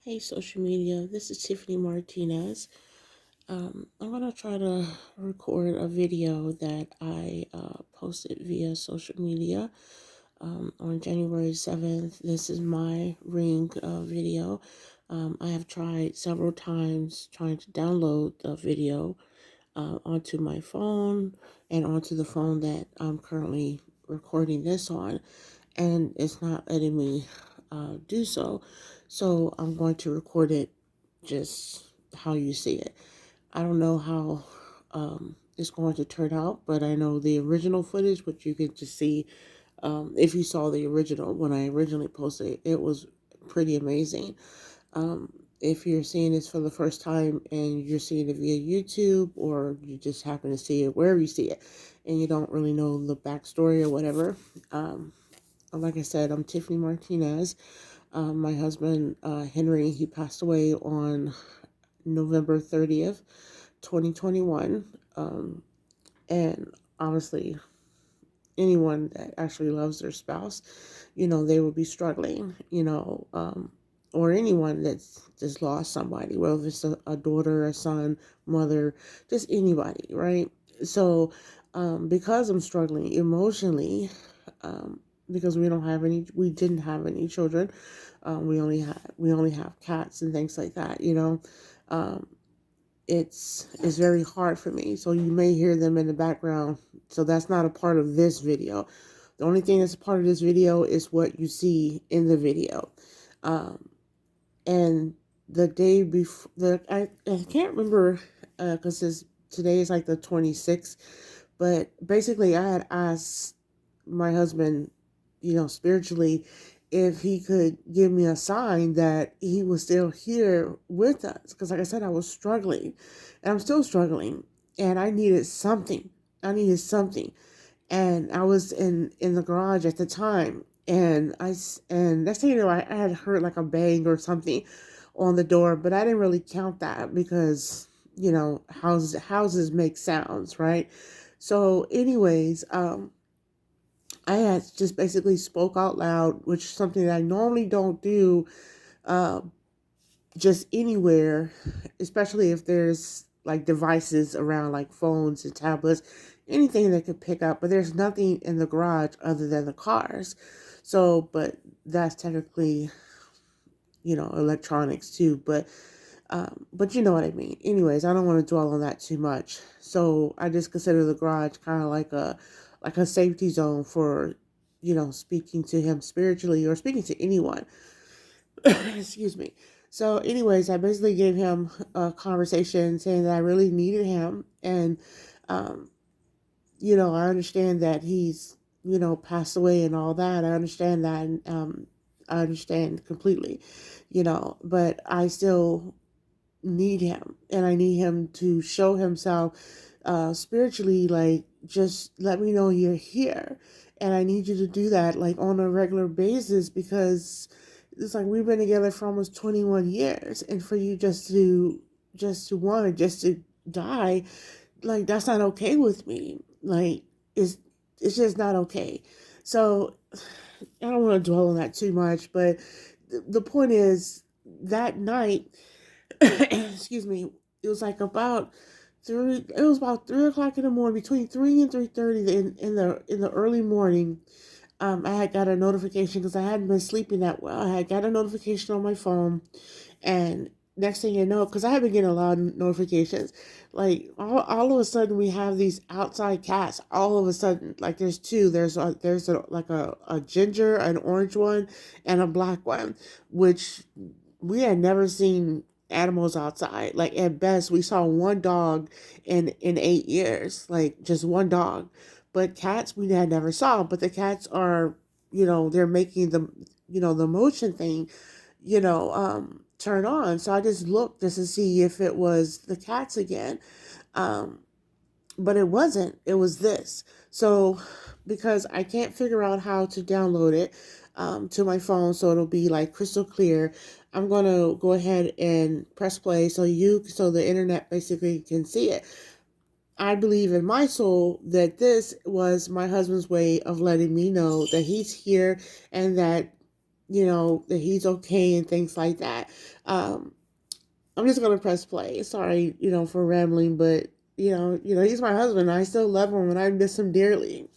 Hey, social media. This is Tiffany Martinez. I'm going to try to record a video that I posted via social media on January 7th. This is my ring video. I have tried several times trying to download the video onto my phone and onto the phone that I'm currently recording this on, and it's not letting me do so. So I'm going to record it just how you see it. I don't know how it's going to turn out, but I know the original footage, which you can just see if you saw the original when I originally posted it, it was pretty amazing. If you're seeing this for the first time and you're seeing it via YouTube, or you just happen to see it wherever you see it and you don't really know the backstory or whatever, like I said, I'm Tiffany Martinez. My husband, Henry, he passed away on November 30th, 2021. And honestly, anyone that actually loves their spouse, they would be struggling, or anyone that's just lost somebody, whether it's a daughter, a son, mother, just anybody, right? So, because I'm struggling emotionally, because we didn't have any children. We only have cats and things like that, Um, it's very hard for me. So you may hear them in the background. So that's not a part of this video. The only thing that's a part of this video is what you see in the video. Um, and the day before, I can't remember because today is like the 26th. But basically, I had asked my husband, spiritually, if he could give me a sign that he was still here with us. Because, like I said, I was struggling, and I'm still struggling, and I needed something. I needed something, and I was in the garage at the time, and next thing you know, I had heard like a bang or something on the door, but I didn't really count that because houses make sounds, right? So, anyways, I had just basically spoke out loud, which is something that I normally don't do, uh, just anywhere, especially if there's like devices around, like phones and tablets, anything that could pick up. But there's nothing in the garage other than the cars. So, but that's technically, electronics too. But you know what I mean. Anyways, I don't want to dwell on that too much. So I just consider the garage kind of like a safety zone for, speaking to him spiritually or speaking to anyone. Excuse me. So, anyways, I basically gave him a conversation saying that I really needed him, and um, I understand that he's, passed away and all that. I understand that, and I understand completely, but I still need him, and I need him to show himself spiritually, like, just let me know you're here. And I need you to do that like on a regular basis, because it's like we've been together for almost 21 years, and for you just to die, like, that's not okay with me. Like, it's just not okay. So I don't want to dwell on that too much, but the point is, that night, excuse me, it was like about three. It was about 3 o'clock in the morning, between 3 and 3:30 in the early morning. I had got a notification because I hadn't been sleeping that well. I had got a notification on my phone, and next thing you know, because I have been getting a lot of notifications, like all of a sudden we have these outside cats. All of a sudden, like there's two. There's like a ginger, an orange one, and a black one, which we had never seen animals outside. Like, at best, we saw one dog in 8 years, like just one dog. But cats we had never saw. But the cats are, they're making the motion thing, turn on. So I just looked just to see if it was the cats again. Um, but it wasn't. It was this. So, because I can't figure out how to download it to my phone so it'll be like crystal clear, I'm gonna go ahead and press play so the internet basically can see it. I believe in my soul that this was my husband's way of letting me know that he's here, and that that he's okay and things like that. Um, I'm just gonna press play. Sorry, for rambling, but he's my husband. I still love him and I miss him dearly.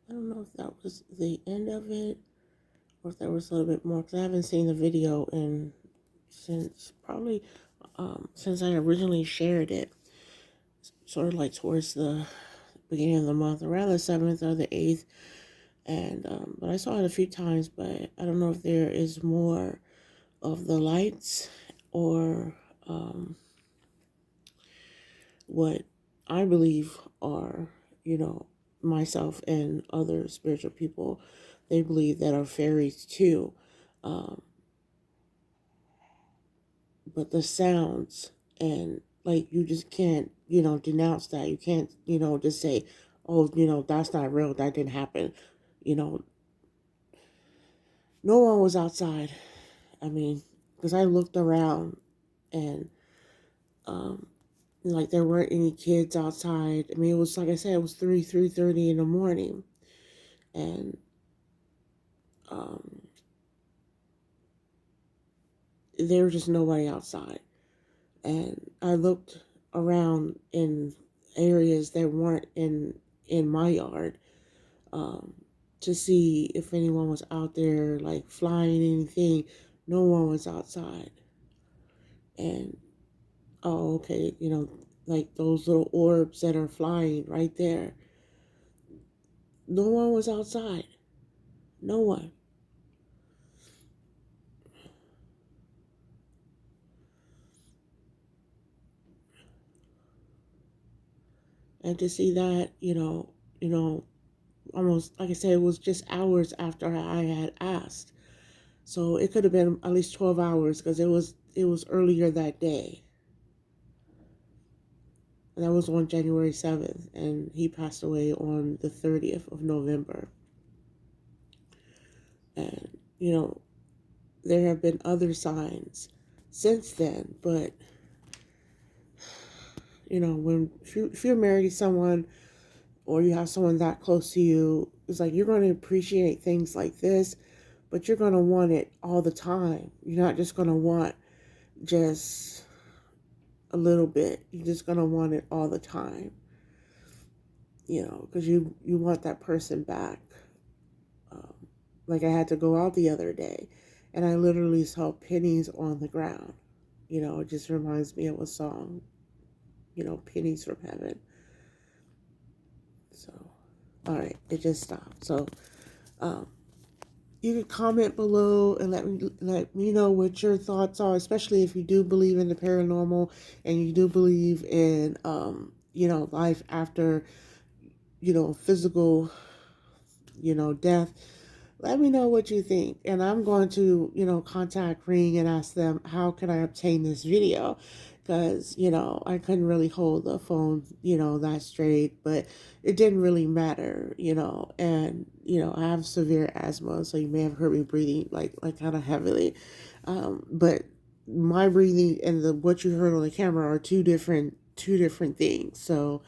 I don't know if that was the end of it or if there was a little bit more, because I haven't seen the video in since probably since I originally shared it, sort of like towards the beginning of the month, around the 7th or the 8th. And but I saw it a few times, but I don't know if there is more of the lights or what I believe are, you know, myself and other spiritual people, they believe that are fairies too. Um, but the sounds and like you just can't, denounce that. You can't, just say, oh, that's not real. That didn't happen. You know, no one was outside. I mean, because I looked around and um, like there weren't any kids outside. I mean, it was like I said, it was 3:30 in the morning, and um, there was just nobody outside. And I looked around in areas that weren't in my yard, um, to see if anyone was out there like flying anything. No one was outside, and oh, okay, like those little orbs that are flying right there. No one was outside. No one. And to see that, almost like I said, it was just hours after I had asked. So it could have been at least 12 hours because it was earlier that day. And that was on January 7th, and he passed away on the 30th of November. And, there have been other signs since then, but, when if you're married to someone or you have someone that close to you, it's like you're going to appreciate things like this, but you're going to want it all the time. You're not just going to want just a little bit. You're just going to want it all the time, because you want that person back. Um, like I had to go out the other day and I literally saw pennies on the ground. It just reminds me of a song, pennies from heaven. So, all right, it just stopped. So, um, you can comment below and let me know what your thoughts are, especially if you do believe in the paranormal and you do believe in life after physical death. Let me know what you think, and I'm going to contact Ring and ask them how can I obtain this video, because I couldn't really hold the phone that straight, but it didn't really matter, and I have severe asthma, so you may have heard me breathing like kind of heavily, but my breathing and the what you heard on the camera are two different things. So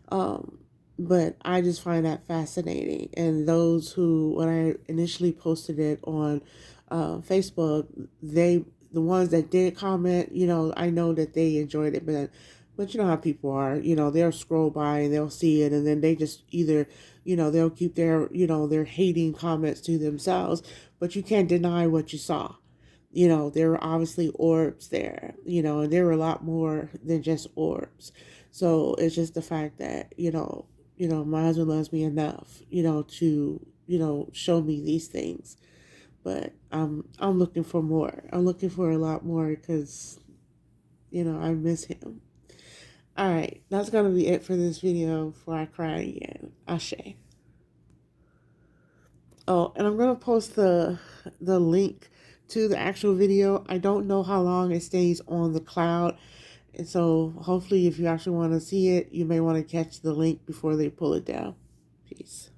um, but I just find that fascinating. And those who, when I initially posted it on Facebook, the ones that did comment, I know that they enjoyed it, but you know how people are, they'll scroll by and they'll see it, and then they just either, they'll keep their hating comments to themselves, but you can't deny what you saw. there were obviously orbs there, and there were a lot more than just orbs. So it's just the fact that, my husband loves me enough, to, show me these things. But I'm looking for more. I'm looking for a lot more because, I miss him. All right, that's gonna be it for this video before I cry again. Ashe. Oh, and I'm gonna post the link to the actual video. I don't know how long it stays on the cloud, and so hopefully, if you actually want to see it, you may want to catch the link before they pull it down. Peace.